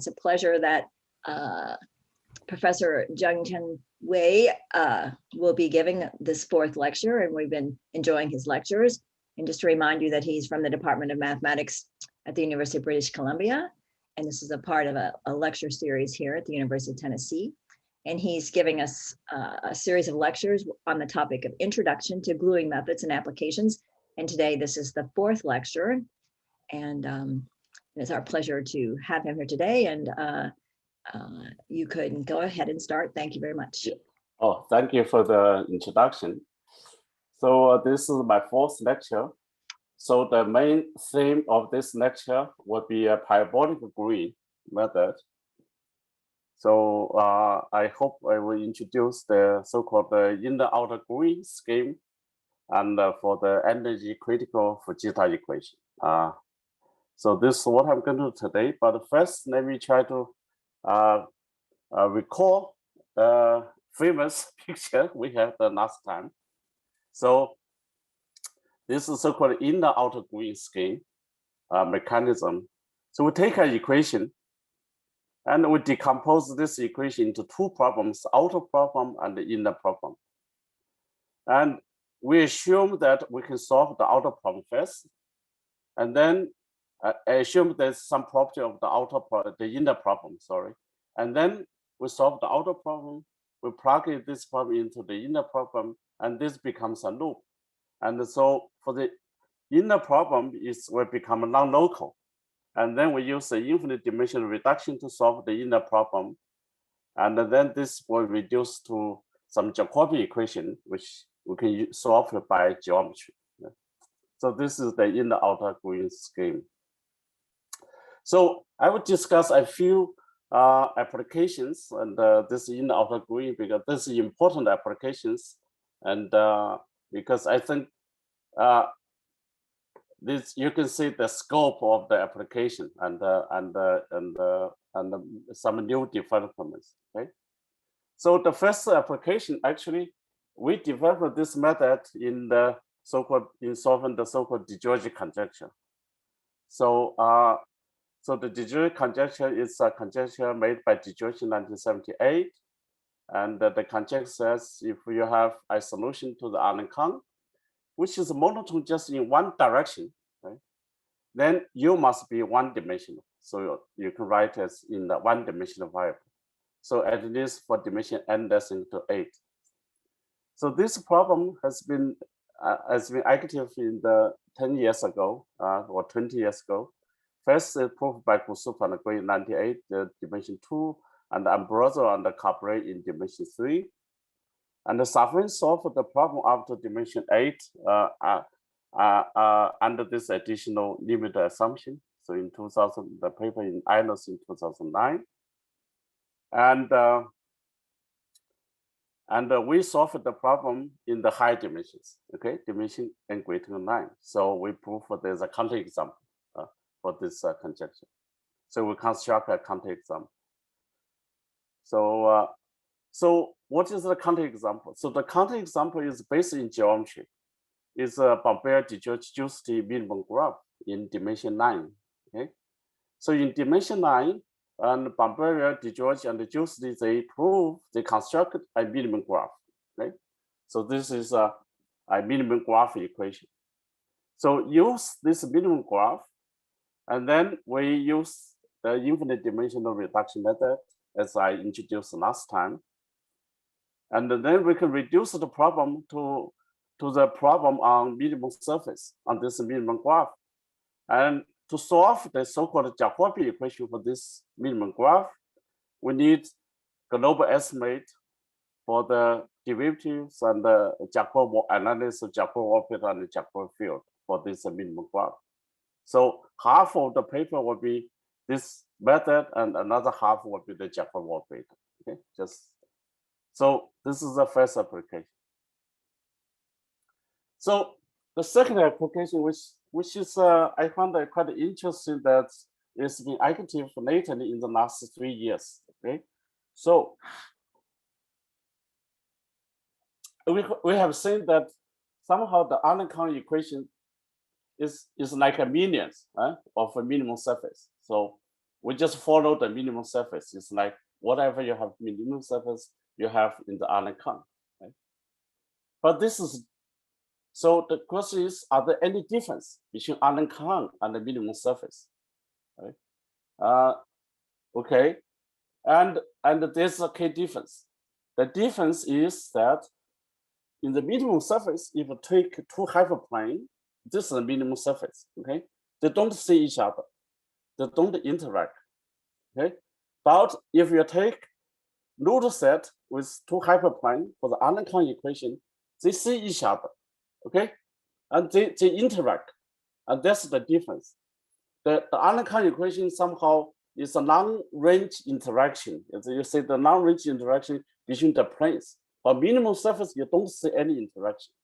It's a pleasure that Professor Juncheng will be giving this fourth lecture, and we've been enjoying his lectures. And just to remind you that he's from the Department of Mathematics at the University of British Columbia, and this is a part of a lecture series here at the University of Tennessee. And he's giving us a series of lectures on the topic of Introduction to Gluing Methods and Applications. And today, this is the fourth lecture. And it's our pleasure to have him here today. And you could go ahead and start. Thank you very much. Oh, thank you for the introduction. So this is my fourth lecture. So the main theme of this lecture will be a parabolic gluing method. So I hope I will introduce the so-called inner-outer gluing scheme and for the energy critical Fujita equation. So this is what I'm going to do today. But first, let me try to recall the famous picture we had the last time. So this is so-called inner-outer gluing scheme mechanism. So we take an equation and we decompose this equation into two problems, outer problem and the inner problem. And we assume that we can solve the outer problem first, and then I assume there's some property of the outer problem, the inner problem, sorry. And then we solve the outer problem, we plug in this problem into the inner problem, and this becomes a loop. And so for the inner problem will become non-local. And then we use the infinite dimensional reduction to solve the inner problem. And then this will reduce to some Jacobi equation, which we can solve by geometry. So this is the inner-outer gluing scheme. So I will discuss a few applications, and this inner-outer gluing, because this is important applications, and because I think this you can see the scope of the application and some new developments. Okay, so the first application, actually, we developed this method in the so-called in solving the so-called de Giorgi conjecture. So so the de Giorgi conjecture is a conjecture made by de Giorgi in 1978, and the conjecture says if you have a solution to the Alencon, which is monotone just in one direction, right? Then you must be one-dimensional. So you can write as in the one-dimensional variable. So at least for dimension n less than to 8. So this problem has been active in the 10 years ago or 20 years ago. First proved by Kusup and Gray in 98, the dimension 2, and Ambrosio and Cabret in dimension 3. And the Safin solved the problem after dimension 8 under this additional limit assumption. So in 2000, the paper in INOS in 2009. And we solved the problem in the high dimensions, okay, dimension n greater than 9. So we prove there's a counterexample for this conjecture. So we construct a counterexample. So what is the counterexample? So the counterexample is based in geometry. It's a Bambert-de Giorgi minimum graph in dimension 9. Okay, so in dimension 9, and Bambert, de Giorgi, and Giorgi, they constructed a minimum graph. Okay, so this is a minimum graph equation. So use this minimum graph, and then we use the infinite dimensional reduction method as I introduced last time. And then we can reduce the problem to the problem on minimum surface on this minimum graph. And to solve the so-called Jacobi equation for this minimum graph, we need global estimate for the derivatives and the Jacobi analysis of Jacobi orbit and the Jacobi field for this minimum graph. So half of the paper will be this method, and another half will be the Jacobi orbit. Okay, so this is the first application. So the second application, which is I found it quite interesting, that it's been active lately in the last 3 years. Okay, so we have seen that somehow the Alencon equation is like a minion of a minimum surface. So we just follow the minimum surface. It's like whatever you have minimum surface, you have in the Allen count. Right? But this is, so the question is, are there any difference between Allen count and the minimum surface? Right? Okay, and there's a key difference. The difference is that in the minimum surface, if you take two hyperplane, this is the minimum surface. Okay, they don't see each other, they don't interact. Okay, but if you take node set with two hyperplane for the Allen count equation, they see each other. Okay, and they interact, and that's the difference. The Allen count equation somehow is a long-range interaction. As you say, the long-range interaction between the planes. But minimum surface, you don't see any interaction.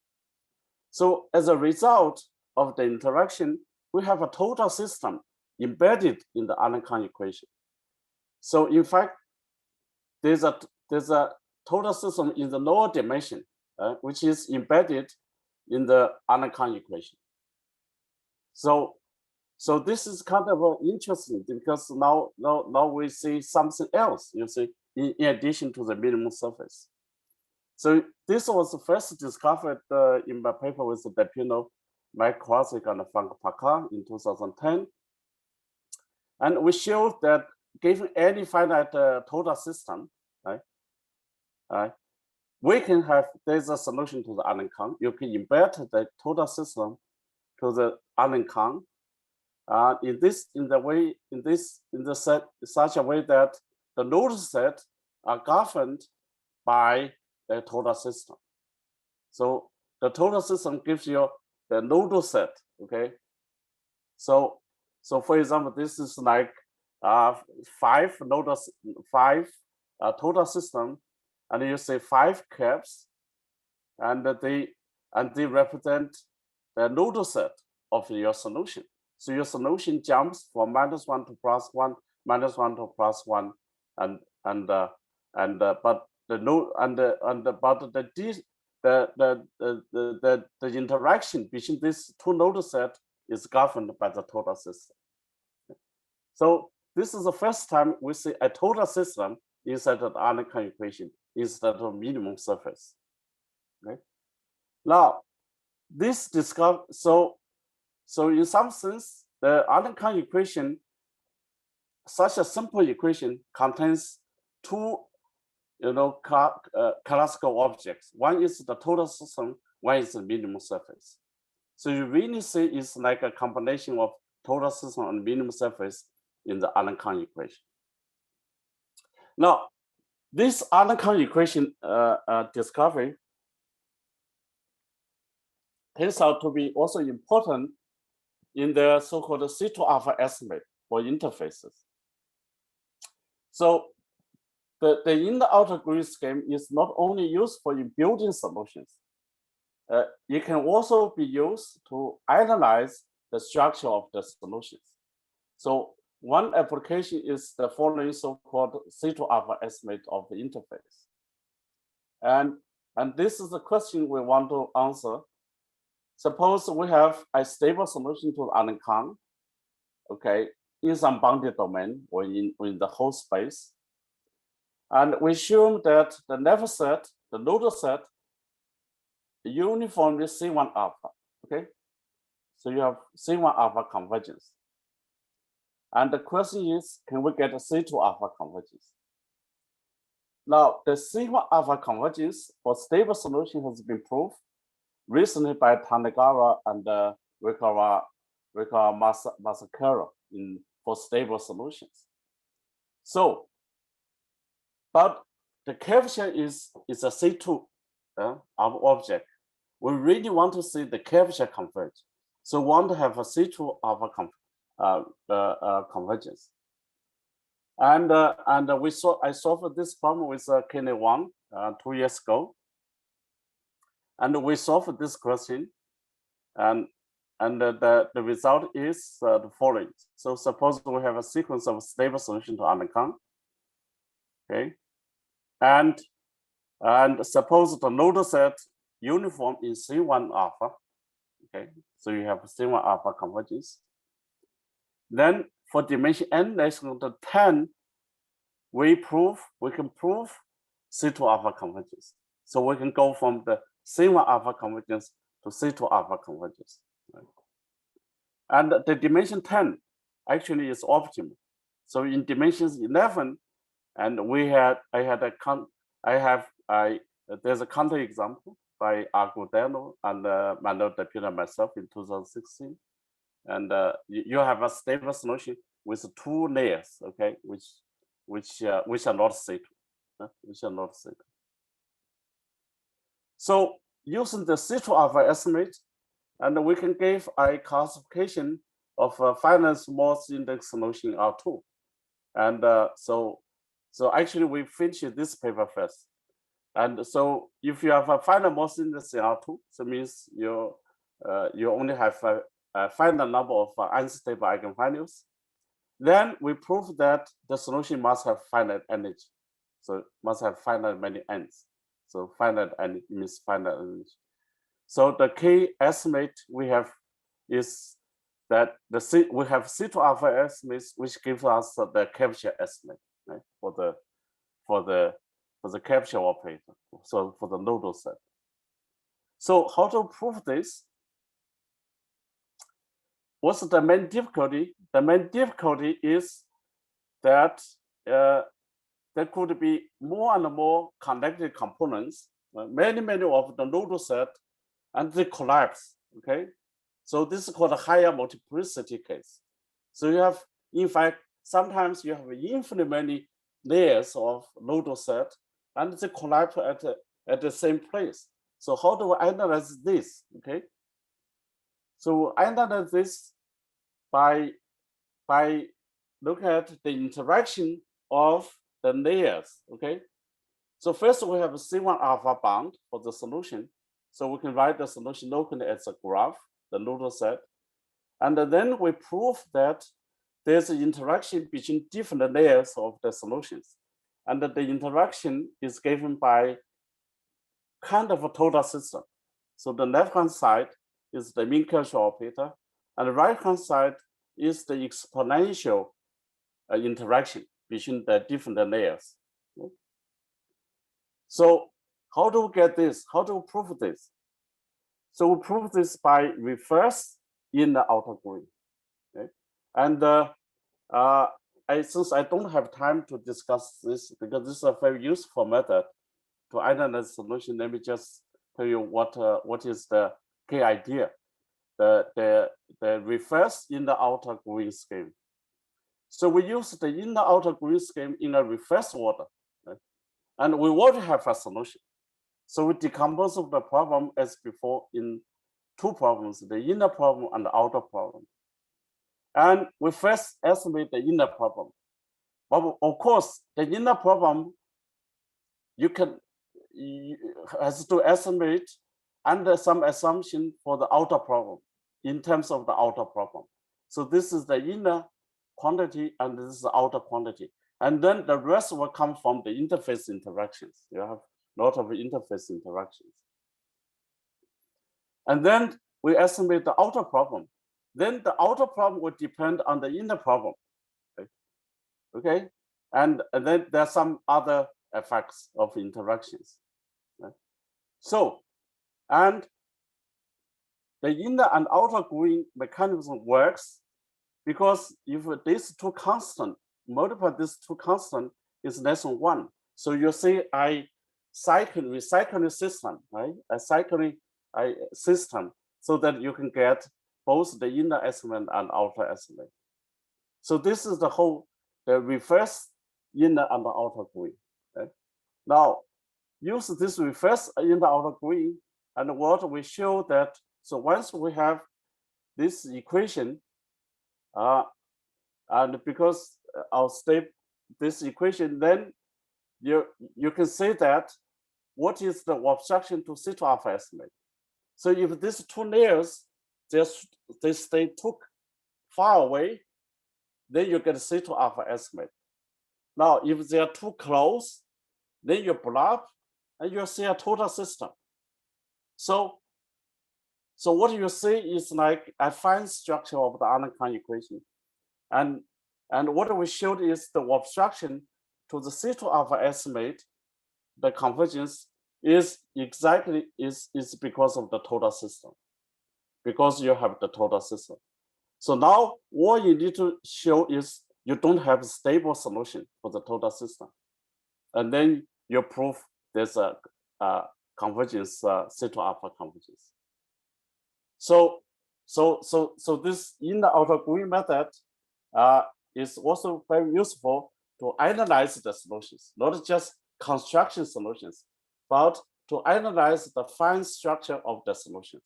So as a result of the interaction, we have a total system embedded in the Allen count equation. So in fact, there's a total system in the lower dimension, which is embedded in the Allen count equation. So this is kind of interesting because now we see something else, you see, in addition to the minimum surface. So this was first discovered in my paper with Depino, Mike Kwasik, and Frank Pacar in 2010. And we showed that given any finite total system, right, we can have, there's a solution to the Allen count. You can embed the total system to the Allen count. In such a way that the node set are governed by the total system. So the total system gives you the node set. Okay. So for example, this is like five total system, and you say 5 caps, and they represent the node set of your solution. So your solution jumps from -1 to +1, -1 to +1, but the node the interaction between these two node set is governed by the total system. So this is the first time we see a total system inside the Allen count equation instead of minimum surface. Okay. Now this so in some sense, the Allen count equation, such a simple equation, contains two, classical objects. One is the total system, one is the minimum surface. So you really see it's like a combination of total system and minimum surface in the Allen count equation. Now, this Allen count equation discovery turns out to be also important in the so-called C2 alpha estimate for interfaces. So the inner outer grid scheme is not only used for building solutions, it can also be used to analyze the structure of the solutions. So one application is the following so-called C2 alpha estimate of the interface. And this is the question we want to answer. Suppose we have a stable solution to the Allen count, okay, in some bounded domain or in the whole space. And we assume that the node set uniformly C1 alpha, okay? So you have C1 alpha convergence. And the question is, can we get a C2 alpha convergence? Now, the C1 alpha convergence for stable solution has been proved recently by Tanagawa and Rikawa Masakura for stable solutions. So, but the curvature is a C2 object. We really want to see the curvature converge. So we want to have a C2 alpha convergence. And I solved this problem with Kenny Wang 2 years ago. And we solved this question, and the result is the following. So suppose we have a sequence of stable solution to Allen count, okay, and suppose the node set uniform in C1 alpha, okay, so you have C1 alpha convergence. Then for dimension n less than 10, we can prove C2 alpha convergence. So we can go from the C1 alpha convergence to C2 alpha convergence. Right? And the dimension 10 actually is optimal. So in dimensions 11, and there's a counterexample by Agudelo and Manuel de Pina myself in 2016. And you have a stable solution with 2 layers, okay, which are not C2, which are not C2. So using the C2 alpha estimate, and we can give a classification of a finite Morse index solution R2. And so actually we finished this paper first. And so if you have a finite Morse index in R2, so means you only have a finite number of unstable eigenvalues. Then we prove that the solution must have finite energy. So it must have finite many ends. So finite energy means finite energy. So the key estimate we have is that we have C2 alpha estimates, which gives us the capture estimate, right, for the capture operator. So for the nodal set. So how to prove this? What's the main difficulty? The main difficulty is that there could be more and more connected components, many of the nodal set, and they collapse. Okay, so this is called a higher multiplicity case. So you have, in fact, sometimes you have infinitely many layers of nodal set, and they collapse at the same place. So how do I analyze this? Okay, so I analyze this by looking at the interaction of the layers. Okay, so first we have a C1 alpha bound for the solution. So we can write the solution locally as a graph, the nodal set. And then we prove that there's an interaction between different layers of the solutions. And that the interaction is given by kind of a total system. So the left-hand side is the Minkowski operator, and the right-hand side is the exponential interaction between the different layers. Okay? So how do we get this? How do we prove this? So we prove this by reverse inner outer green. Okay? And since I don't have time to discuss this, because this is a very useful method to analyze solution, let me just tell you what is the key idea. The reverse inner outer green scheme. So we use the inner outer green scheme in a reverse order, right? And we already have a solution. So we decompose the problem as before in 2 problems, the inner problem and the outer problem. And we first estimate the inner problem. But of course, the inner problem has to estimate under some assumption for the outer problem in terms of the outer problem. So this is the inner quantity and this is the outer quantity. And then the rest will come from the interface interactions. You have a lot of interface interactions. And then we estimate the outer problem. Then the outer problem will depend on the inner problem. Okay? And then there are some other effects of interactions. Right? So, and the inner and outer green mechanism works because if these 2 constant, multiply these 2 constant is less than 1. So you see a recycling system, right? A cycling system so that you can get both the inner estimate and outer estimate. So this is the reverse inner and the outer green. Okay? Now, use this reverse inner outer green, and what we show that, so once we have this equation, and because I'll state this equation, then you can say that what is the obstruction to C2 alpha estimate. So if these 2 layers, they stay too far away, then you get C2 alpha estimate. Now, if they are too close, then you block and you see a total system. So what you see is like a fine structure of the Arnold equation. And And what we showed is the obstruction to the C2 alpha estimate, the convergence is exactly is because of the total system, because you have the total system. So now what you need to show is you don't have a stable solution for the total system. And then you prove there's a convergence, C2 alpha convergence. So this in the autogreen method is also very useful to analyze the solutions, not just construction solutions, but to analyze the fine structure of the solutions.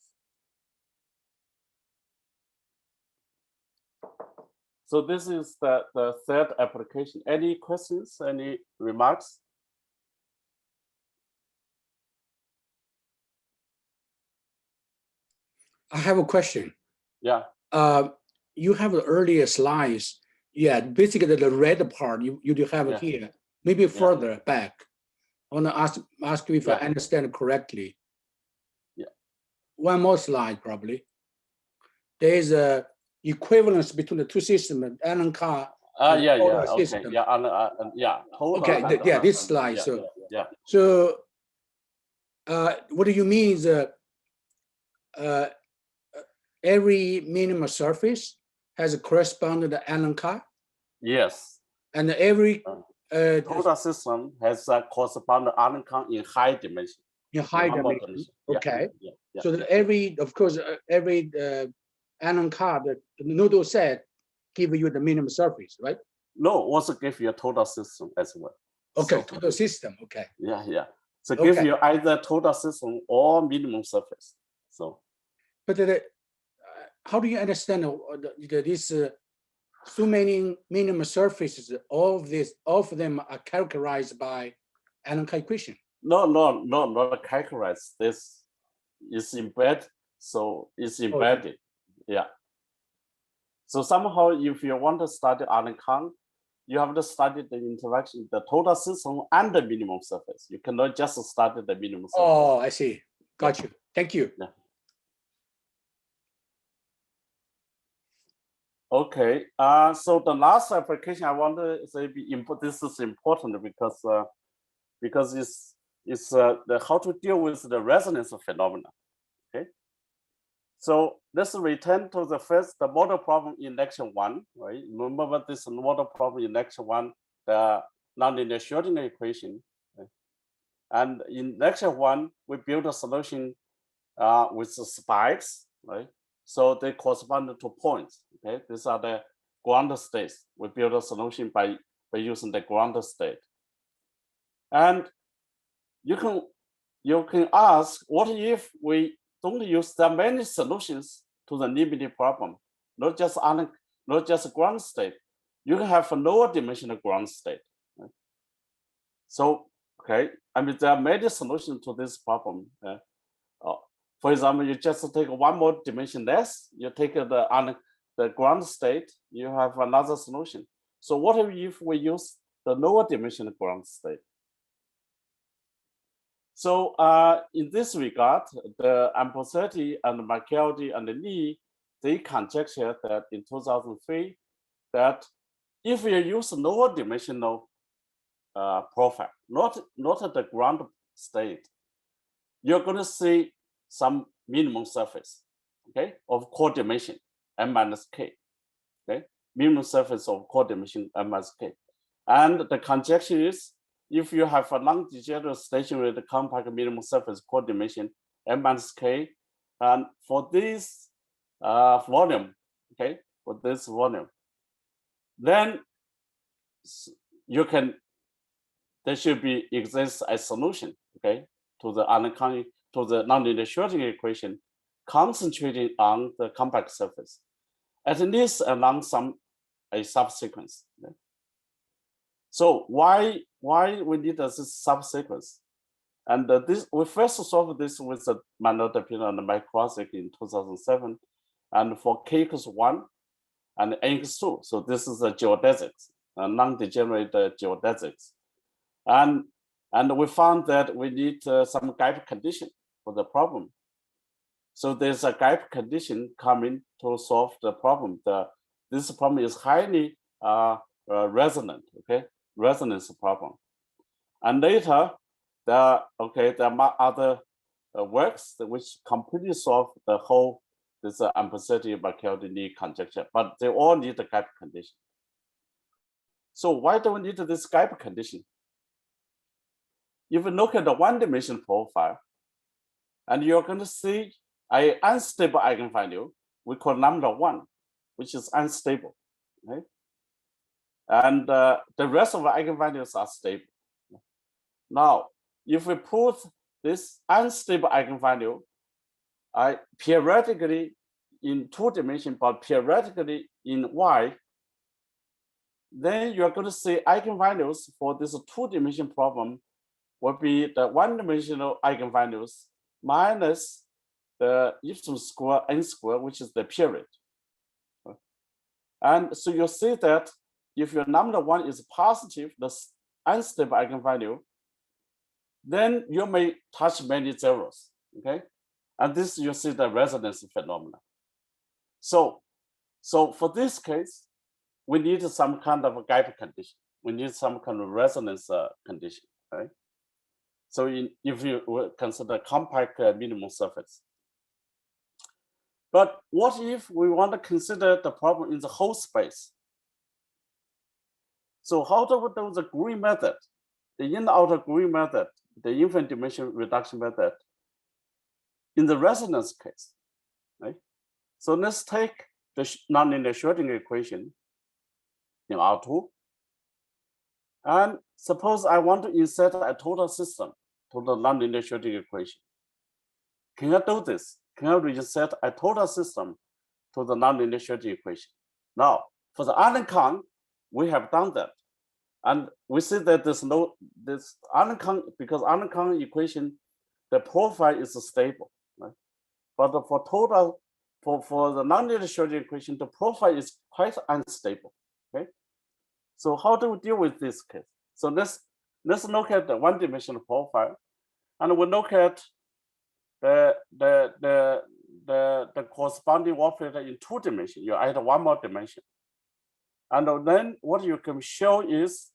So this is the third application. Any questions, any remarks? I have a question. Yeah. You have the earlier slides. Yeah, basically the red part you do have it here. Maybe further back. I want to ask you if I understand correctly. Yeah. One more slide, probably. There is a equivalence between the two systems, Allen Carr. Okay. System. Okay. This slide. So yeah. So what do you mean? Every minimum surface has a corresponding Allen Carr? Yes. And every total system has a corresponding Allen Carr in high dimension. In high dimension. Okay. Yeah. So that every Allen Carr, the nodal set, give you the minimum surface, right? No, also give you a total system as well. Okay, so, total system. Okay. Yeah. So give you either total system or minimum surface. So. But how do you understand this? So many minimum surfaces, all of them are characterized by Allen Carr equation. No, not characterized. This is embedded, so it's embedded. Yeah. So somehow, if you want to study Allen Carr, you have to study the interaction, the total system and the minimum surface. You cannot just study the minimum surface. Oh, I see. Got you. Thank you. Yeah. Okay. So the last application I want to say this is important because it's the how to deal with the resonance phenomena. Okay. So let's return to the model problem in lecture 1, right? Remember this model problem in lecture 1, the nonlinear Schrodinger equation. Right? And in lecture 1, we built a solution with the spikes, right? So they correspond to points. Okay, these are the ground states. We build a solution by using the ground state. And you can ask, what if we don't use that many solutions to the limiting problem? Not just ground state. You can have a lower dimensional ground state. Right? So there are many solutions to this problem. For example, you just take one more dimension less, you take the ground state, you have another solution. So what if we use the lower dimensional ground state? So in this regard, the Amposetti and McKelvey and Lee, they conjectured that in 2003, that if you use lower dimensional profile, not the ground state, you're going to see some minimum surface, okay, of core dimension m minus k, okay, minimum surface of core dimension m minus k, and the conjecture is if you have a non-degenerate stationary compact minimum surface core dimension m minus k, and for this volume, okay, for this volume, then there should be exist a solution, okay, to the nonlinear Schrodinger equation, concentrating on the compact surface, at least along a subsequence. Okay? So why we need this subsequence? And we first solved this with the Manor-Depina and Microsik in 2007, and for k equals 1 and n equals 2. So this is a geodesics, non-degenerate geodesics, and we found that we need some gap condition for the problem. So there's a gap condition coming to solve the problem. This problem is highly resonant, okay, resonance problem. And later, there are other works which completely solve the whole this unprecedented Markov-Linear conjecture, but they all need the gap condition. So why do we need this gap condition? If you look at the one-dimensional profile, and you're going to see an unstable eigenvalue, we call lambda 1, which is unstable, right? And the rest of the eigenvalues are stable. Now, if we put this unstable eigenvalue periodically in 2 dimensions, but periodically in Y, then you're going to see eigenvalues for this 2-dimension problem will be the 1-dimensional eigenvalues minus the epsilon square n square, which is the period. And so you'll see that if your lambda 1 is positive, the unstable eigenvalue, then you may touch many zeros, okay? And this you see the resonance phenomena. So for this case, we need some kind of a gap condition. We need some kind of resonance condition, right? So if you will consider compact minimum surface. But what if we want to consider the problem in the whole space? So how do we do the Green method, the in-outer Green method, the infinite dimension reduction method in the resonance case, right? So let's take the nonlinear Schrödinger equation in R2. And suppose I want to insert a total system to the nonlinear Schrödinger equation. Can I do this? Can I reinsert a total system to the nonlinear Schrödinger equation? Now, for the Allen-Kahn, we have done that. And we see that there's no, this Allen-Kahn, because Allen-Kahn equation, the profile is stable, right? But for total, for the nonlinear Schrödinger equation, the profile is quite unstable, okay? So how do we deal with this case? So let's look at the one-dimensional profile, and we look at the corresponding operator in 2 dimensions. You add 1 more dimension. And then what you can show is,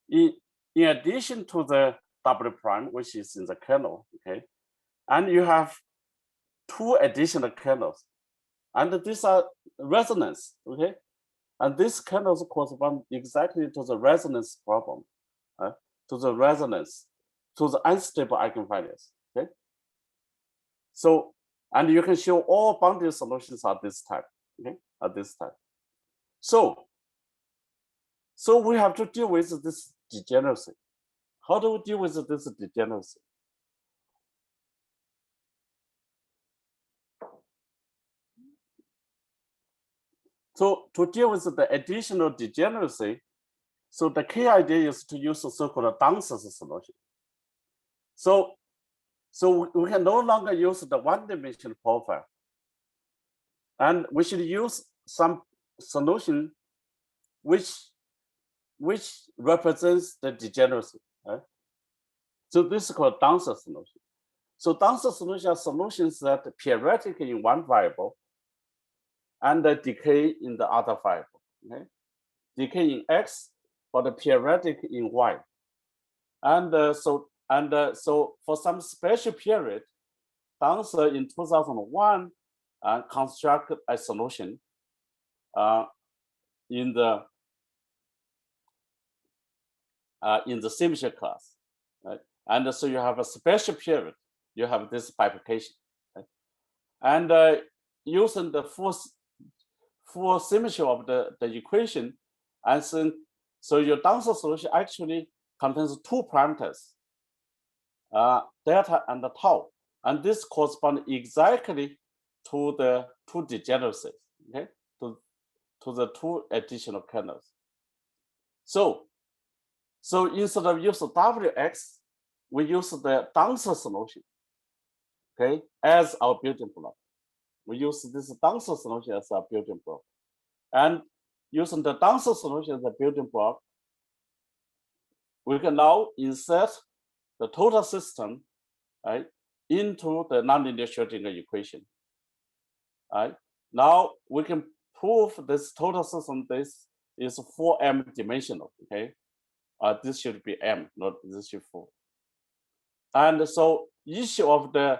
in addition to the W prime, which is in the kernel, okay, and you have 2 additional kernels, and these are resonance, okay, and these kernels correspond exactly to the resonance problem, to the resonance, to the unstable eigenvalues, okay. So, and you can show all boundary solutions are this type, okay, at this type. So we have to deal with this degeneracy. How do we deal with this degeneracy? So to deal with the additional degeneracy, so the key idea is to use the so-called Dancer's solution. So we can no longer use the one-dimensional profile, and we should use some solution which represents the degeneracy, right? So this is called Dancer's solution. So Dancer's solution are solutions that periodic in one variable and decay in the other variable, okay? Decay in X, but periodic in Y. And so for some special period, Dancer in 2001 constructed a solution in the symmetry class, right? And so you have a special period, you have this bifurcation, right? And using the full symmetry of the equation, and so your Dancer solution actually contains 2 parameters, delta and tau, and this corresponds exactly to the 2 degeneracies, okay, to the 2 additional kernels. So instead of using Wx, we use the Dancer solution, okay, as our building block. We use this Dancer solution as our building block. And using the Dancer solution as a building block, we can now insert the total system, right, into the nonlinear Schrödinger equation. Right? Now we can prove this total system, this is 4m dimensional. Okay, this should be m, not this should 4. And so each of the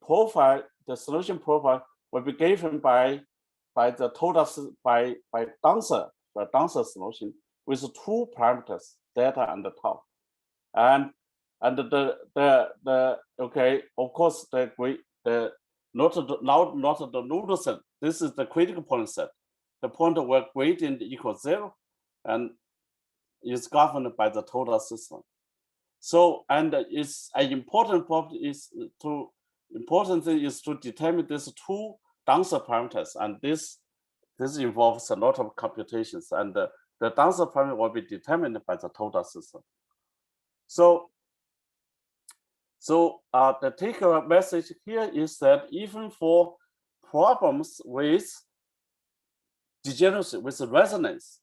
profile, the solution profile, will be given by the total by dancer solution with 2 parameters, theta and the tau. And the okay, of course the not the nodal set. This is the critical point set. The point where gradient equals 0 and is governed by the total system. So, and it's an important property is to important thing is to determine these 2 dancer parameters, and this involves a lot of computations, and the dancer parameter will be determined by the total system. So the take-home message here is that even for problems with degeneracy, with resonance,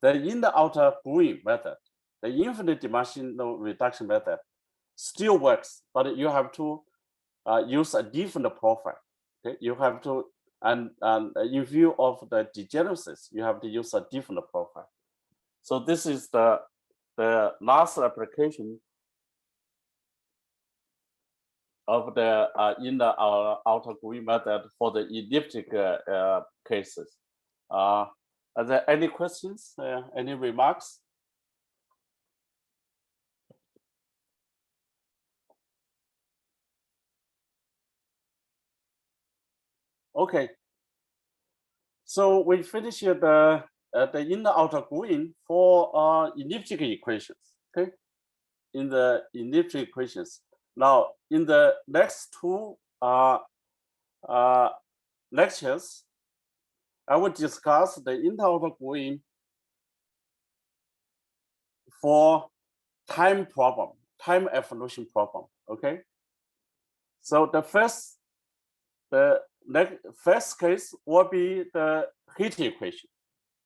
the inner-outer gluing method, the infinite dimensional reduction method, still works, but you have to use a different profile. Okay, you have to, and in view of the degeneracies, you have to use a different profile. So this is the last application of the inner outer gluing method for the elliptic cases. Are there any questions? Any remarks? Okay. So we finished the inner outer gluing for elliptic equations. Okay, in the elliptic equations. Now, in the next 2 lectures, I will discuss the inner outer gluing for time problem, time evolution problem. Okay. So the first case will be the heat equation,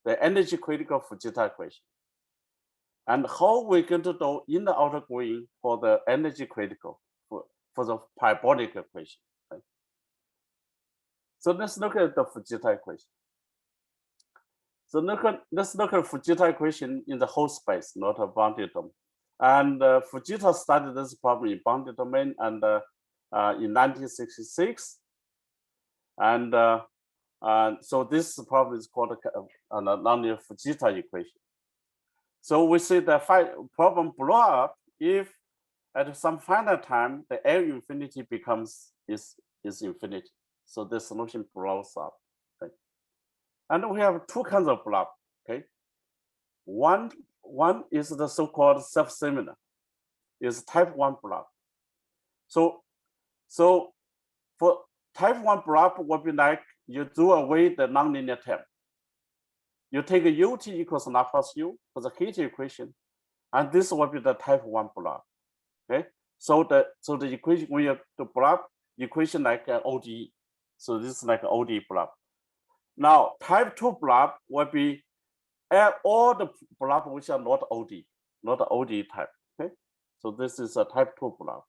the energy critical Fujita equation. And how we're going to do inner outer gluing for the energy critical for the parabolic equation. Right? So let's look at the Fujita equation. So let's look at Fujita equation in the whole space, not a bounded domain. And Fujita studied this problem in bounded domain and in 1966. And so this problem is called a nonlinear Fujita equation. So we see the problem blow up if at some finite time the L infinity becomes is infinity. So the solution blows up. Okay? And we have 2 kinds of blow up. Okay, one is the so-called self-similar, is type 1 blow up. So for type 1 blow up would be like you do away the nonlinear term. You take a ut equals Laplace u for the heat equation, and this will be the type 1 blob. Okay, so the equation when you the blob equation like an ODE, so this is like an ODE blob. Now type 2 blob will be all the blob which are not ODE, not the ODE type. Okay, so this is a type 2 blob.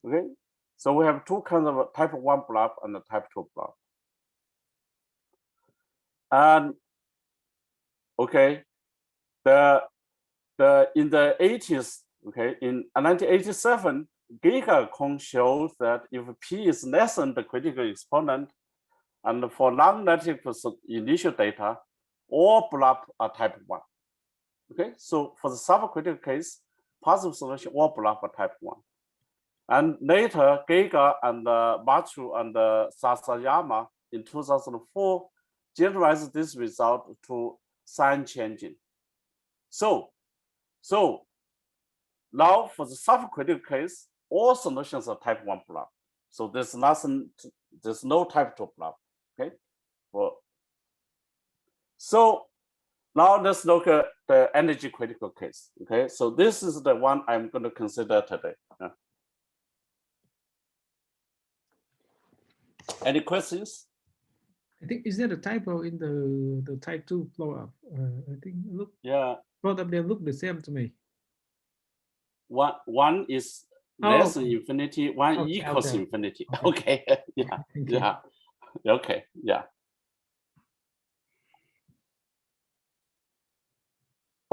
Okay, so we have 2 kinds of type 1 blob and a type 2 blob. And okay, in the 80s, okay, in 1987, Giga shows that if P is less than the critical exponent, and for non-negative initial data, all blob are type 1. Okay, so for the subcritical case, positive solution, all blob are type 1. And later, Giga and Matsu and Sasayama in 2004 generalized this result to sign changing. So now for the subcritical case, all solutions are type 1 blob. So there's no type 2 blob. Okay. Well, so now let's look at the energy critical case. Okay, so this is the one I'm going to consider today. Any questions? I think, is there a typo in the type 2 blow up? I think look, Yeah. both of them look the same to me. One is less than infinity, one equals infinity. Okay. Yeah. Yeah. Okay. Yeah.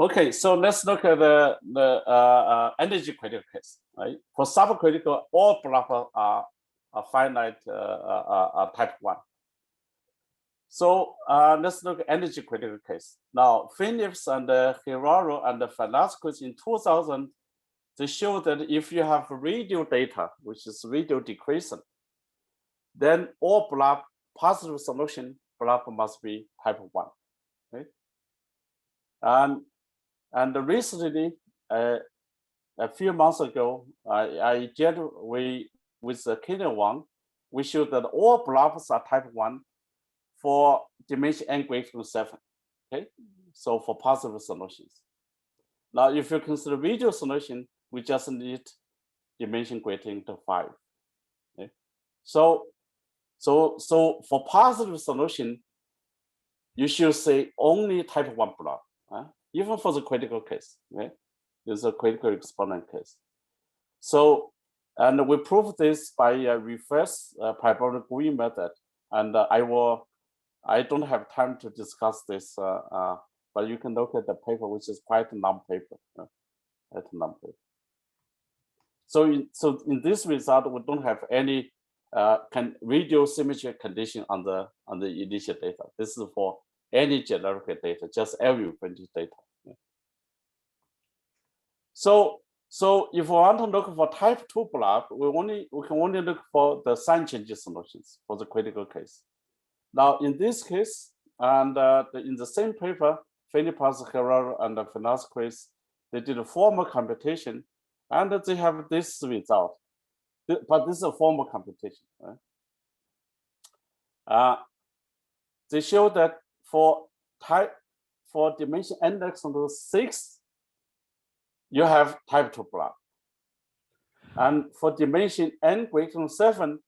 Okay, so let's look at the energy critical case. Right? For subcritical, all block are finite type 1. So let's look at energy critical case. Now, Phillips and Hiraro and Velasquez in 2000, they show that if you have radio data, which is radio decreasing, then all block positive solution block must be type 1. Okay? And recently, a few months ago, with the Kenya one, we showed that all blocks are type 1 for dimension n greater than 7. Okay, so for positive solutions. Now, if you consider video solution, we just need dimension greater than 5. Okay, so for positive solution, you should say only type 1 block, even for the critical case. Okay, there's a critical exponent case. So, and we prove this by reverse parabolic Green method, and I don't have time to discuss this, but you can look at the paper, which is quite a long paper. So in this result, we don't have any radio symmetry condition on the initial data. This is for any generic data, just every vintage data. So if we want to look for type 2 block, we can only look for the sign change solutions for the critical case. Now, in this case, and in the same paper, Phillips, Hiraro, and Velasquez, they did a formal computation, and they have this result. But this is a formal computation. Right? They show that for dimension n equal to 6, you have type 2 block. And for dimension n greater than 7,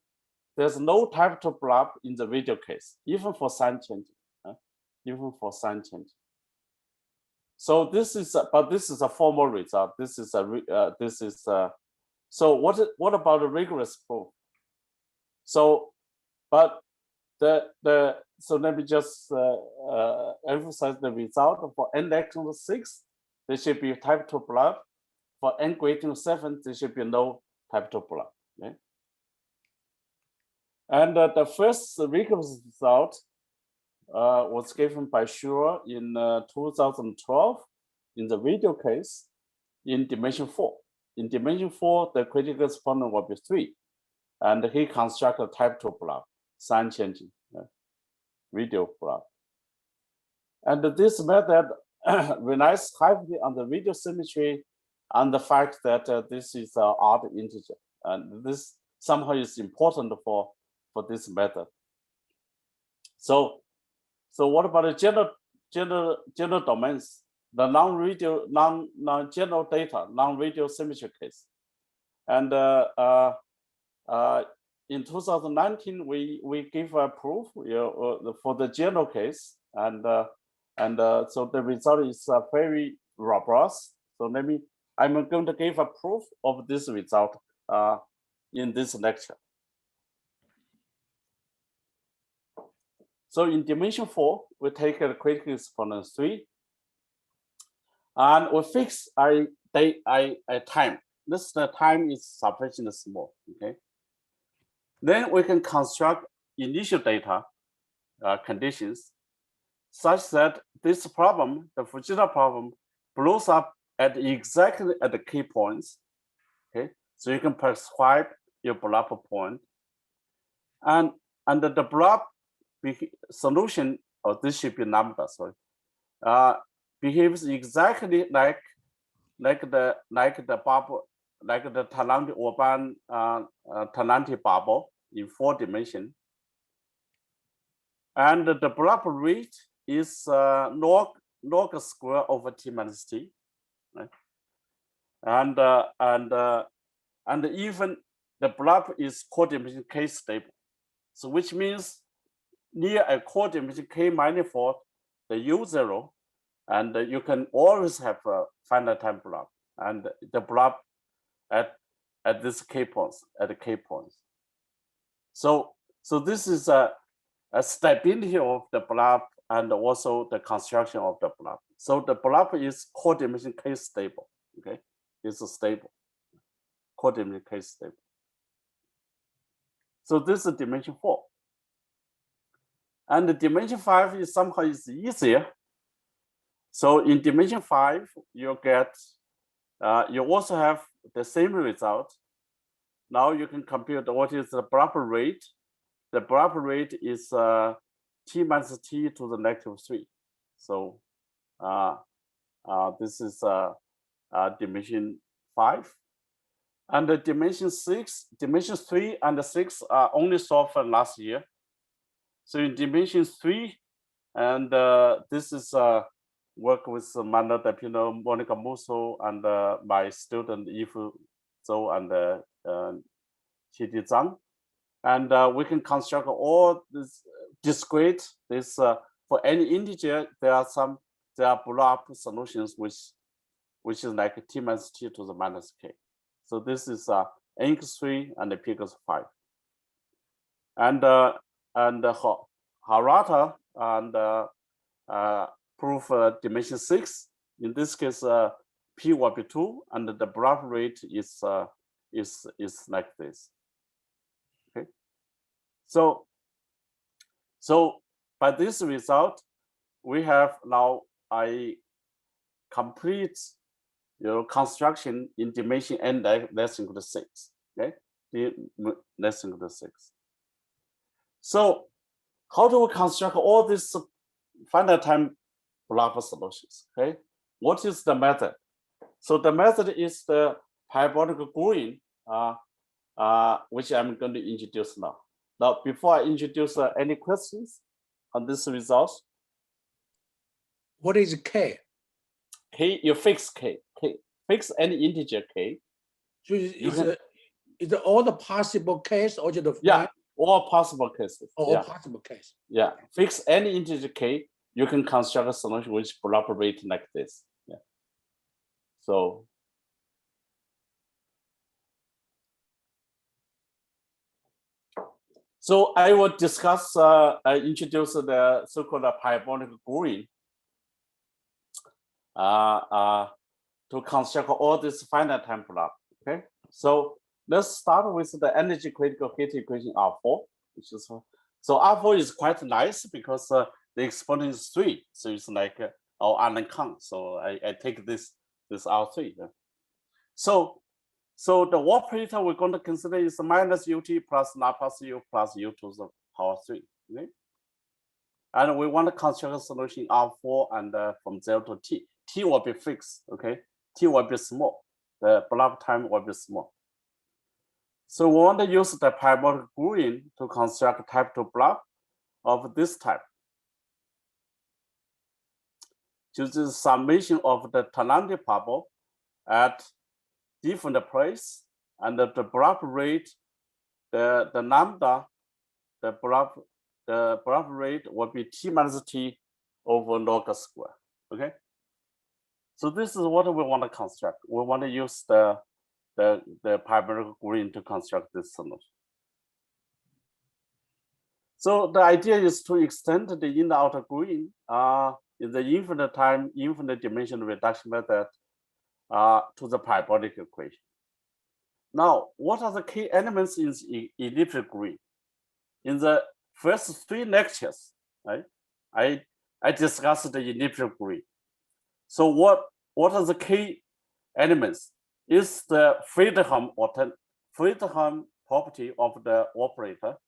there's no type 2 block in the radio case, even for sign changing. So this is a formal result. So what about the rigorous proof? So, but so let me just emphasize the result for n equal to 6. There should be type 2 block. For n greater than 7, there should be no type 2 block. Okay? And the first rigorous result was given by Schur in 2012 in the video case in dimension 4. In dimension 4, the critical exponent will be 3. And he constructed type 2 block, sign changing, video block. And this method relies heavily on the video symmetry and the fact that this is an odd integer. And this somehow is important for this method. So what about the general domains, the non-general data, non-radio symmetry case? And in 2019, we gave a proof for the general case, and so the result is very robust. So I'm going to give a proof of this result in this lecture. So in dimension 4, we take a critical exponent 3, and we fix a time. This time is sufficiently small. Okay. Then we can construct initial data conditions such that this problem, the Fujita problem, blows up exactly at the key points. Okay, so you can prescribe your blob point, and the blob solution, or this should be lambda, sorry, behaves exactly like the bubble, like the Talanti-Urban Talanti bubble in 4 dimensions. And the blob rate is log square over t minus t, right? And even the blob is coordination k stable. So which means near a coordination k minus 4, the U0, and you can always have a finite time blob, and the blob at this k points, So this is a stability of the blob and also the construction of the blob. So the blob is coordination K stable. Okay, it's stable. Coordination K stable. So this is dimension 4. And the dimension 5 is somehow is easier. So in dimension 5, you get you also have the same result. Now you can compute what is the blob rate. The blob rate is t minus t to the -3. So this is dimension 5. And the dimension 6, dimension 3 and 6 are only solved last year. So in dimension 3, and this is work with Manuel Depino, Monica Musso, and my student Yifu Zhou and Qidi Zhang. And we can construct all this discrete. This for any integer, there are blob solutions which is like t minus t to the minus k. So this is nx3 and px5. And Harata and proof dimension 6. In this case, p will be 2, and the blob rate is like this. Okay. So by this result, we have now a complete construction in dimension n less than equal to 6. Okay, less than equal to 6. So how do we construct all these finite time blob solutions? Okay, what is the method? So the method is the parabolic growing, which I'm going to introduce now. Now, before I introduce any questions on this result? What is K? K, you fix K. Fix any integer K. So is it all the possible case or just the yeah, all possible cases. all possible case? Yeah, fix any integer K. You can construct a solution which blob rate like this. Yeah. So I will discuss, introduce the so-called parabolic growing to construct all this finite time blob. Okay, so let's start with the energy critical heat equation R4, which is so R4 is quite nice because the exponent is 3, so it's like our Allen count. So I take this R3. Yeah. So the operator we're going to consider is minus ut plus Laplace u plus u to the power 3. Okay? And we want to construct a solution R4 and from 0 to t. T will be fixed. Okay, t will be small. The blob time will be small. So we want to use the parabolic growing to construct type 2 blob of this type. Choose the summation of the Tanandi bubble at different place, and the blob rate, the lambda, the blob rate will be t minus t over log square. Okay. So this is what we want to construct. We want to use the parabolic growing to construct this solution. So the idea is to extend the inner outer growing in the infinite time, infinite dimension reduction method to the parabolic equation. Now, what are the key elements in elliptic growing? In the first 3 lectures, right, I discussed the elliptic growing. So what are the key elements? Is the Friedhelm property of the operator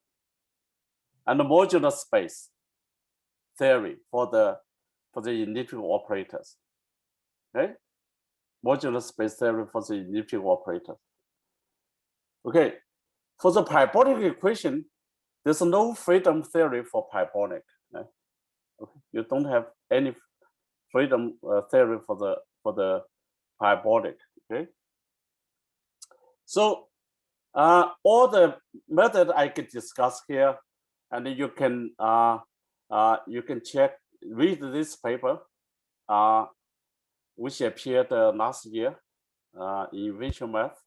and the modular space theory for the elliptic operators. Okay, modular space theory for the elliptic operators. Okay, for the parabolic equation, there's no freedom theory for parabolic. Right? Okay, you don't have any freedom theory for the parabolic. Okay, so all the method I could discuss here, and you can read this paper, which appeared last year in Visual Math,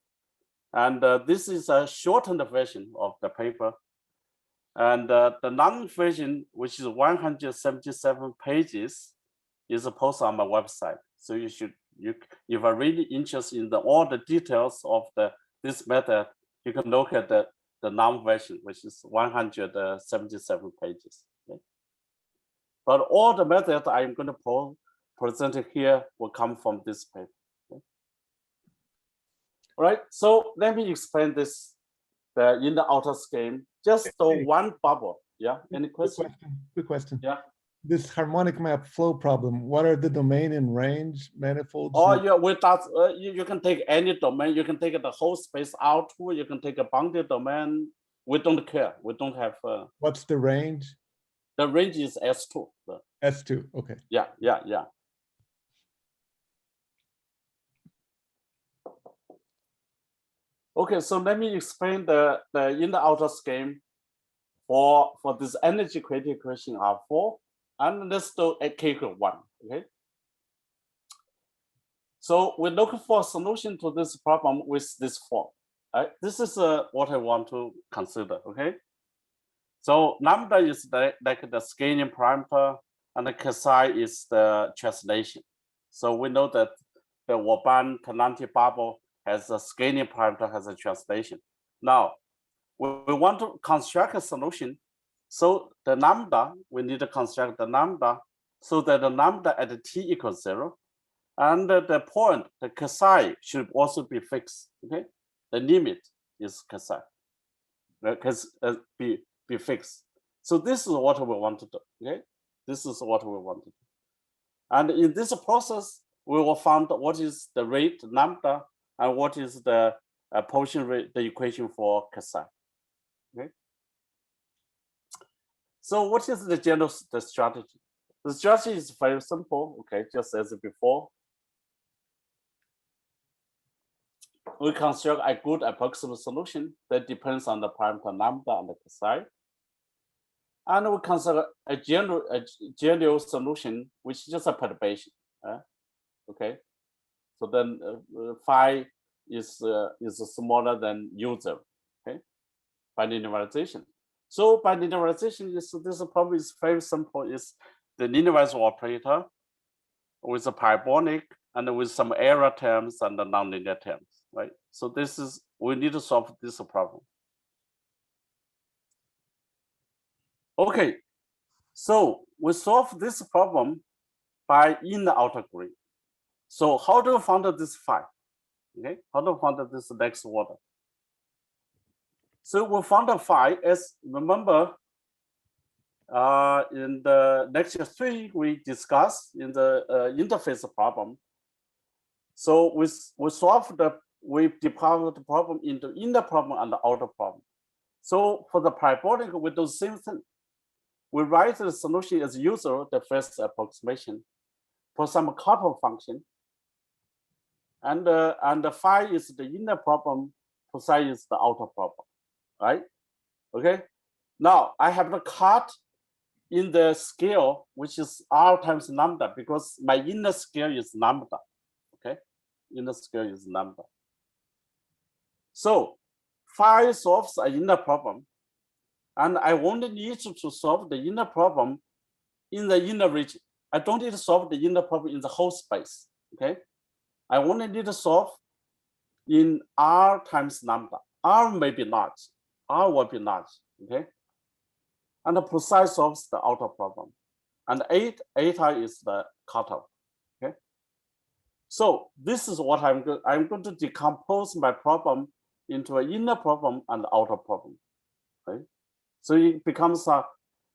and this is a shortened version of the paper, And the long version, which is 177 pages, is posted on my website. So if you are really interested in all the details of this method, you can look at the long version, which is 177 pages. Okay? But all the methods I'm going to present here will come from this paper. Okay? All right, so let me explain this in the outer scheme, just one bubble. Yeah, any question? Quick question. Yeah. This harmonic map flow problem, what are the domain and range manifolds? Oh, yeah, with that, you can take any domain. You can take the whole space R2. You can take a bounded domain. We don't care. We don't have. What's the range? The range is S2. S2, okay. Yeah. Okay, so let me explain the in the outer scheme for this energy creating equation R4, and let's do a K equal 1. Okay. So we look for a solution to this problem with this form. This is what I want to consider. Okay. So lambda is like the scaling parameter, and the Xi is the translation. So we know that the Waban Canante bubble has a scaling parameter, has a translation. Now, we want to construct a solution. So the lambda, we need to construct the lambda so that the lambda at t equals 0. And the point, the Xi should also be fixed. Okay, the limit is Xi. Be fixed. So this is what we want to do. Okay, this is what we want to do. And in this process, we will find what is the rate lambda and what is the Poisson rate, the equation for Xi. Okay. So what is the strategy? The strategy is very simple. Okay, just as before. We construct a good approximate solution that depends on the parameter lambda and the Xi. And we construct a general solution, which is just a perturbation. Okay, so then phi is smaller than U0. Okay, by linearization. So by linearization, this problem is very simple. It's the linearized operator with a parabolic and with some error terms and the nonlinear terms. Right, so we need to solve this problem. Okay, so we solve this problem by inner outer grid. So how do we find this phi? Okay, how do we find this next order? So we found a phi as, remember, in the lecture 3 we discussed in the interface problem. So we divide the problem into inner problem and the outer problem. So for the parabolic, we do the same thing. We write the solution as usual, the first approximation, for some cutoff function. And the phi is the inner problem, psi is the outer problem, right? Okay. Now I have the cut in the scale, which is r times lambda, because my inner scale is lambda. Okay, inner scale is lambda. So phi solves an inner problem, and I only need to solve the inner problem in the inner region. I don't need to solve the inner problem in the whole space. Okay, I only need to solve in r times lambda. R may be large. R will be large. Okay, and the precise solves the outer problem, and eta is the cutoff. Okay, so this is what I'm going to decompose my problem into an inner problem and outer problem. Right, so it becomes a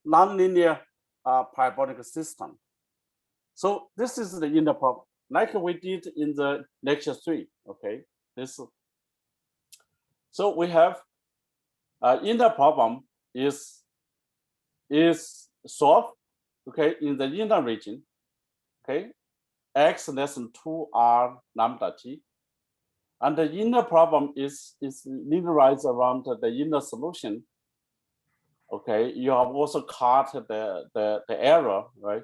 nonlinear parabolic system. So this is the inner problem, like we did in the lecture 3. Okay, so we have inner problem is solved. Okay, in the inner region. Okay, x less than 2r lambda t, and the inner problem is linearized around the inner solution. Okay, you have also cut the error, right?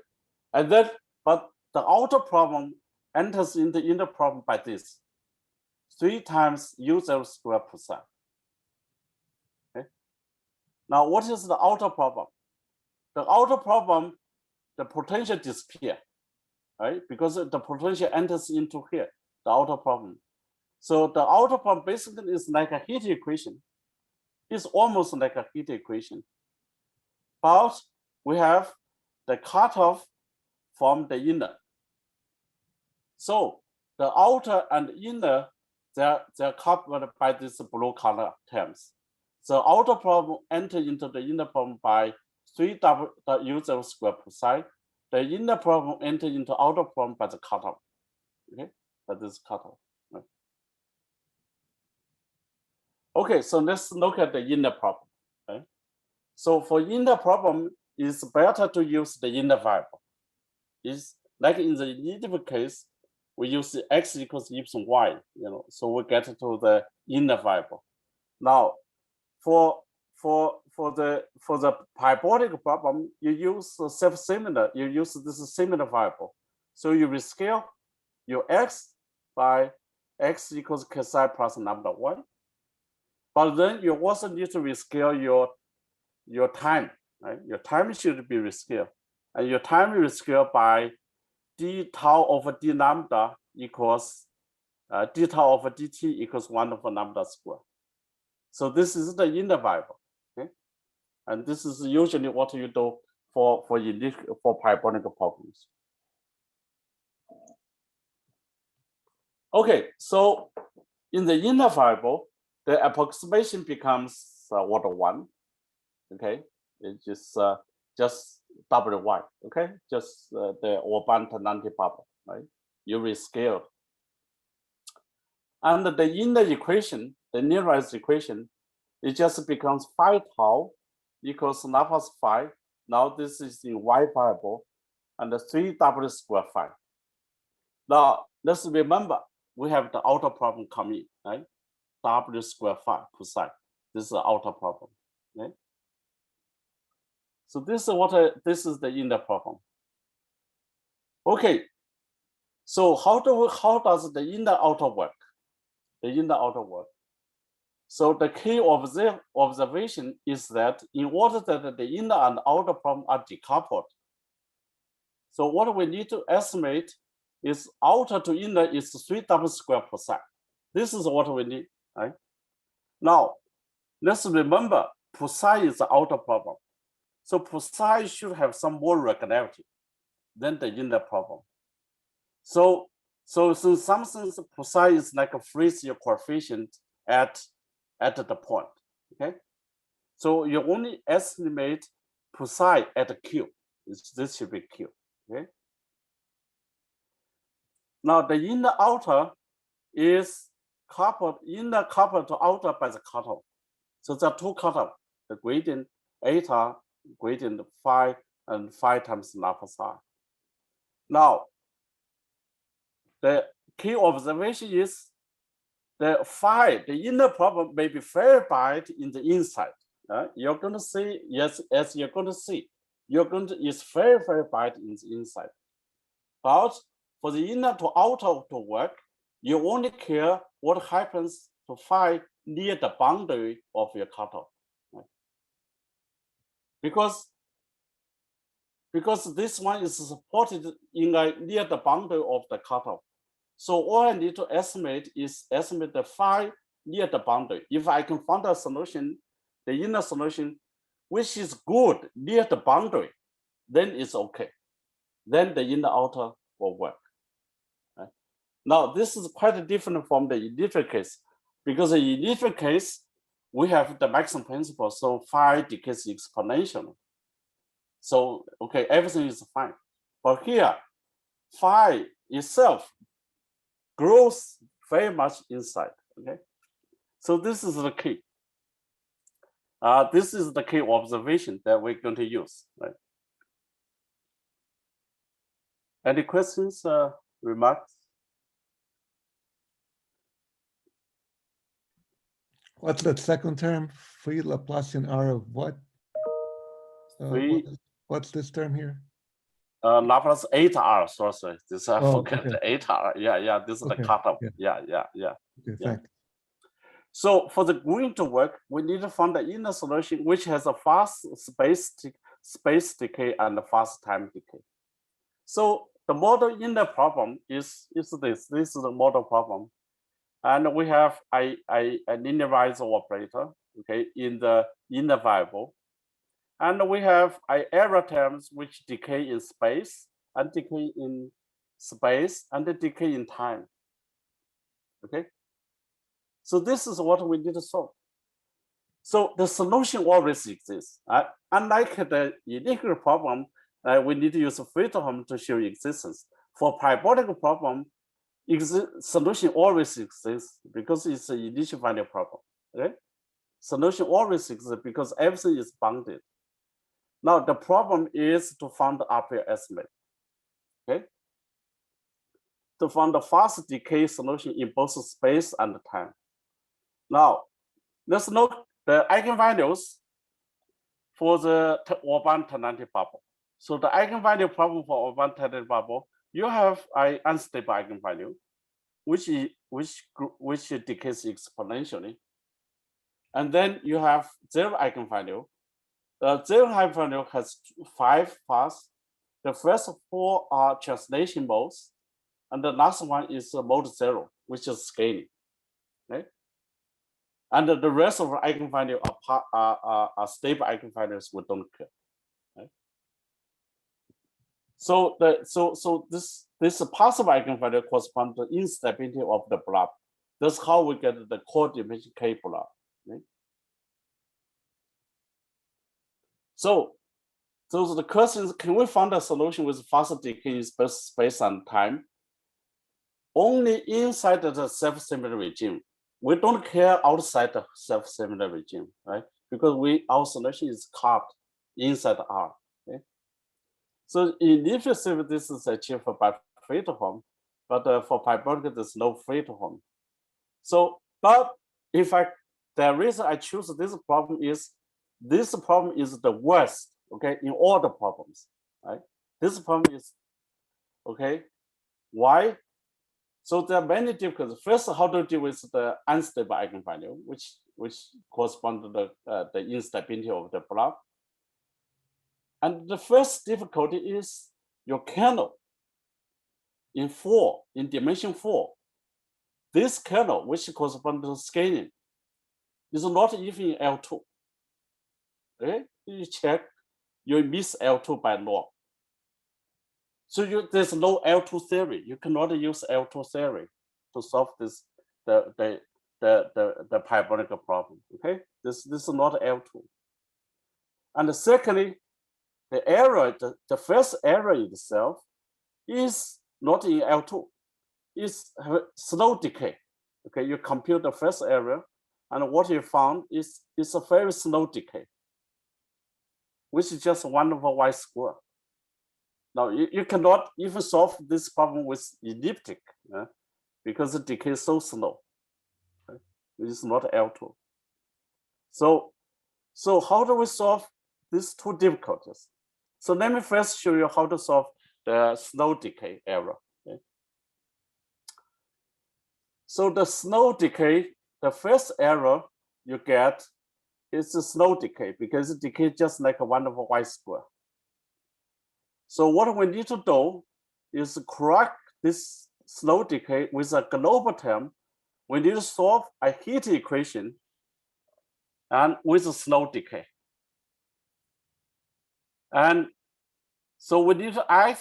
And then, but the outer problem enters in the inner problem by this 3 times U0 squared psi. Okay, Now, what is the outer problem? The outer problem, the potential disappear, right? Because the potential enters into here, the outer problem. So the outer problem basically is like a heat equation. It's almost like a heat equation. But we have the cutoff from the inner. So the outer and inner, they're covered by these blue color terms. So outer problem enter into the inner problem by 3W square psi. The inner problem enter into outer problem by the cutoff. Okay, by this cutoff. Right. Okay, so let's look at the inner problem. Okay? So for inner problem, it's better to use the inner variable. It's like in the initial case, we use the x equals epsilon y, so we get to the inner variable. Now, for the hyperbolic problem, you use self-similar. You use this similar variable. So you rescale your x by x equals k psi plus lambda 1. But then you also need to rescale your time, right? Your time should be rescaled. And your time is rescaled by d tau over d lambda equals d tau over dt equals 1 over lambda square. So this is the inner variable, okay? And this is usually what you do for hyperbolic problems. Okay, so in the inner variable, the approximation becomes order 1. Okay, it's just WY. Okay, just the Orban-Tonanti bubble, right? You rescale. And the inner equation, the nearest equation, it just becomes phi tau equals Laplace phi. Now this is in Y variable, and the 3W square phi. Now let's remember we have the outer problem coming, right? W square phi psi. This is the outer problem, right? So this is the inner problem. Okay. So how does the inner outer work? The inner outer work. So the key observation is that in order that the inner and outer problem are decoupled, so what we need to estimate is outer to inner is 3W square psi. This is what we need, right? Now, let's remember psi is the outer problem. So psi should have some more regularity than the inner problem. So in some sense, psi is like a Freese coefficient at the point, okay? So you only estimate psi at Q. This should be Q, okay? Now the inner outer is inner coupled to outer by the cutoff. So there are two cutoff, the gradient eta, gradient phi, and phi times Laplace psi. Now, the key observation is the phi, the inner problem may be very bright in the inside. You're going to see, yes, as you're going to see, it's very, very bright in the inside. But for the inner to outer to work, you only care what happens to phi near the boundary of your cutoff. Right? Because this one is supported near the boundary of the cutoff. So all I need to estimate is estimate the phi near the boundary. If I can find a solution, the inner solution, which is good near the boundary, then it's okay. Then the inner outer will work. Right? Now, this is quite different from the initial case, because in the initial case, we have the maximum principle, so phi decays exponentially. So, okay, everything is fine. But here, phi itself grows very much inside, okay? So this is the key. This is the key observation that we're going to use, right? Any questions, remarks? What's that second term? Free Laplacian R of what? What's this term here? Laplace eta R, sorry. This I Oh, forgot okay. the eta R. Yeah, this is the cutoff. Yeah. Okay, thanks. So for the green to work, we need to find the inner solution which has a fast space decay and a fast time decay. So the model in the problem is this. This is the model problem. And we have a linearized operator, okay, in the inner variable. And we have error terms which decay in space and decay in space and decay in time. Okay. So this is what we need to solve. So the solution always exists. Unlike the integral problem, we need to use Friedholm to show existence. For parabolic problem, solution always exists because it's an initial value problem. Okay? Solution always exists because everything is bounded. Now the problem is to find the upper estimate. Okay? To find the fast decay solution in both space and time. Now, let's look the eigenvalues for the Orban-Tonati bubble. So the eigenvalue problem for Orban-Tonati bubble, you have an unstable eigenvalue, which decays exponentially. And then you have zero eigenvalue. The zero eigenvalue has 5 paths. The first 4 are translation modes, and the last one is mode 0, which is scaling. Okay? And the rest of the eigenvalue are stable eigenvalues we don't care. Right? So this possible eigenvalue corresponds to instability of the blob. That's how we get the core dimension K blob. Right? So the question is, can we find a solution with fast decay in both space and time? Only inside the self-similar regime. We don't care outside the self-similar regime, right? Because our solution is carved inside R. Okay? So initially, this is achieved by Friedholm, but for parabolic, there's no Friedholm. So, but in fact, the reason I choose this problem is the worst, okay, in all the problems, right? This problem is, okay, why? So there are many difficulties. First, how to deal with the unstable eigenvalue, which corresponds to the instability of the blob. And the first difficulty is your kernel in dimension 4. This kernel, which corresponds to scaling, is not even in L2. Okay, you check, you miss L2 by law. So there's no L2 theory. You cannot use L2 theory to solve this the parabolic problem. Okay, this is not L2. And secondly, the error, the first error itself is not in L2. It's slow decay. Okay, you compute the first error, and what you found is a very slow decay, which is just 1 over y squared. Now, you cannot even solve this problem with elliptic because the decay is so slow. Okay? It's not L2. So how do we solve these two difficulties? So let me first show you how to solve the slow decay error. Okay? So the slow decay, the first error you get is the slow decay because it decays just like 1 over y squared. So what we need to do is correct this slow decay with a global term. We need to solve a heat equation and with a slow decay. And so we need to add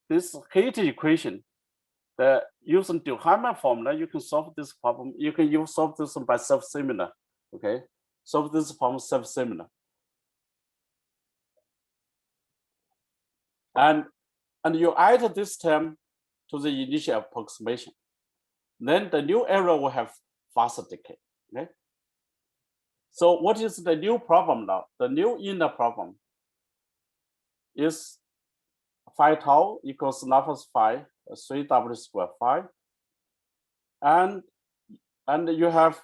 this heat equation. Using Duhamel formula, you can solve this problem. You can solve this by self-similar. Okay, solve this problem self-similar. And you add this term to the initial approximation. Then the new error will have faster decay. Okay. So what is the new problem now? The new inner problem is phi tau equals Laplace phi 3w squared phi, and you have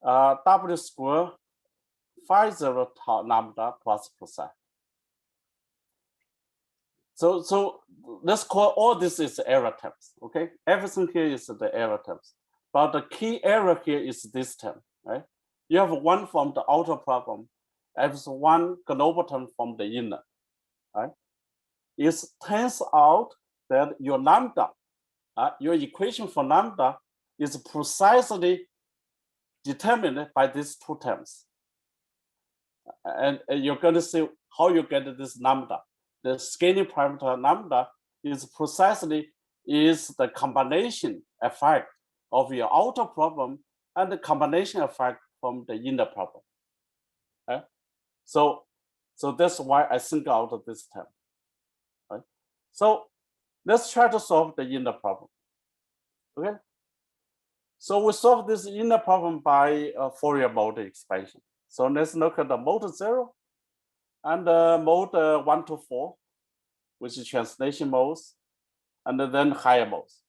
w squared phi 0 tau lambda plus cosine. So let's call all this is error terms. Okay, everything here is the error terms, but the key error here is this term. right? You have one from the outer problem, and one global term from the inner, right? It turns out that your lambda, your equation for lambda is precisely determined by these two terms. And you're going to see how you get this lambda. The scaling parameter lambda is precisely the combination effect of your outer problem and the combination effect from the inner problem. Okay? So that's why I single out this term. Right? So let's try to solve the inner problem. Okay. So we solve this inner problem by Fourier mode expansion. So let's look at the mode 0 and mode 1 to 4, which is translation modes, and then higher modes.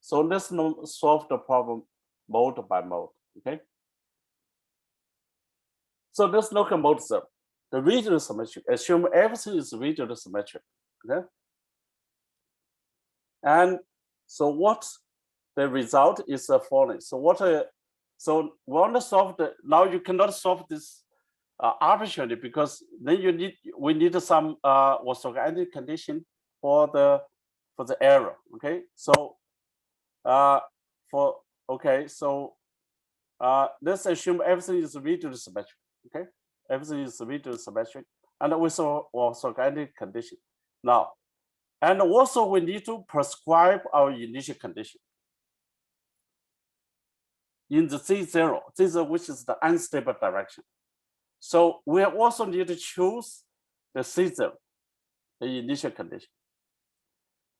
So let's solve the problem mode by mode. Okay. So let's look at mode 0. The regional symmetric. Assume everything is regional symmetric. Okay. And so what the result is the following. So so we want to solve now you cannot solve this arbitrarily, because then we need some orthogonality condition for the error. Okay. So let's assume everything is regionally symmetric. Okay. Everything is regionally symmetric, and with orthogonality condition. Now, and also we need to prescribe our initial condition in the Z0, which is the unstable direction. So we also need to choose the Z0, the initial condition.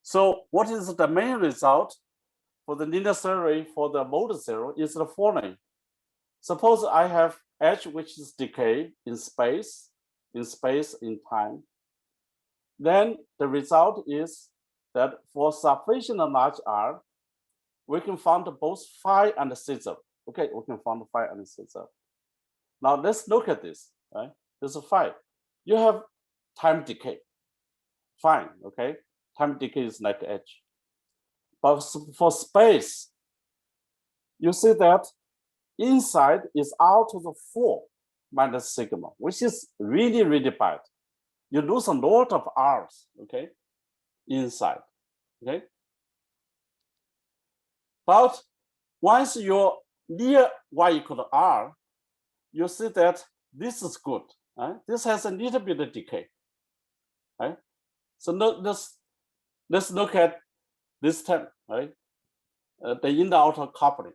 So what is the main result for the linear theory for the mode 0 is the following. Suppose I have H, which is decay in space, in time. Then the result is that for sufficient large R, we can find both phi and Z0. Okay, we can find phi and Z0. Now let's look at this. Right, this is phi. You have time decay. Fine. Okay, time decay is like H. But for space, you see that inside is R to the 4 minus sigma, which is really, really bad. You lose a lot of R's, okay, inside, okay? But once you're near y equal to R, you see that this is good, right? This has a little bit of decay, right? So let's look at this term, right? The inner-outer coupling.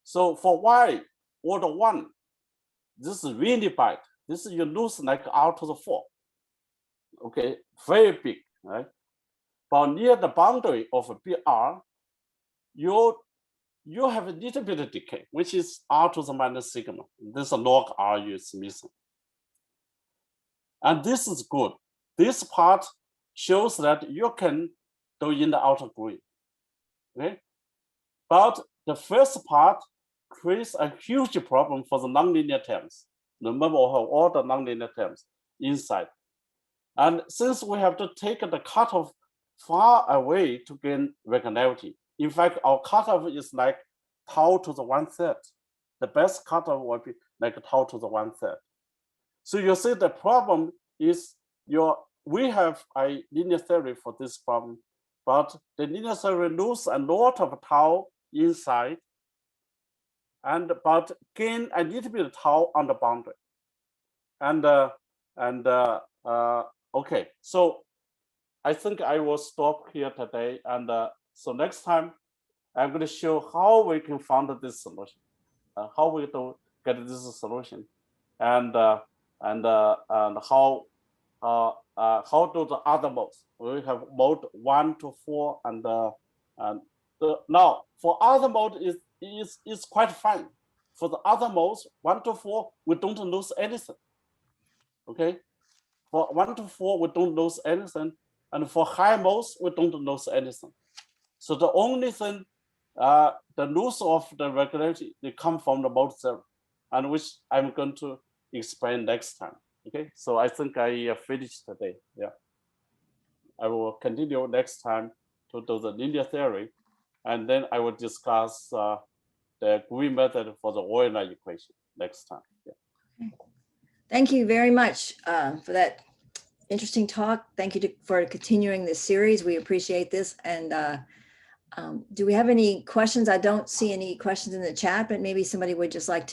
So for y order 1, this is really bad. This is you lose like R to the 4. Okay, very big, right? But near the boundary of BR, you have a little bit of decay, which is R to the minus sigma. This log R is missing. And this is good. This part shows that you can do in the outer green. Okay? But the first part creates a huge problem for the nonlinear terms. Remember all the nonlinear terms inside. And since we have to take the cutoff far away to gain regularity, in fact, our cutoff is like tau to the 1/3. The best cutoff would be like tau to the 1/3. So you see the problem is we have a linear theory for this problem, but the linear theory loses a lot of tau inside, but gain a little bit of tau on the boundary. Okay, so I think I will stop here today, and so next time I'm going to show how we can find this solution, how we do get this solution, and how do the other modes. We have mode 1 to 4, and now for other mode is quite fine. For the other modes 1 to 4, we don't lose anything. Okay, for 1 to 4 we don't lose anything, and for high modes we don't lose anything. So the only thing, the loss of the regularity, they come from the mode 0, and which I'm going to explain next time. Okay, so I think I finished today. Yeah, I will continue next time to do the linear theory, and then I will discuss the green method for the Euler equation next time. Yeah. Thank you very much for that interesting talk. Thank you for continuing this series. We appreciate this. And do we have any questions? I don't see any questions in the chat, but maybe somebody would just like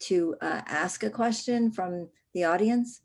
to ask a question from the audience.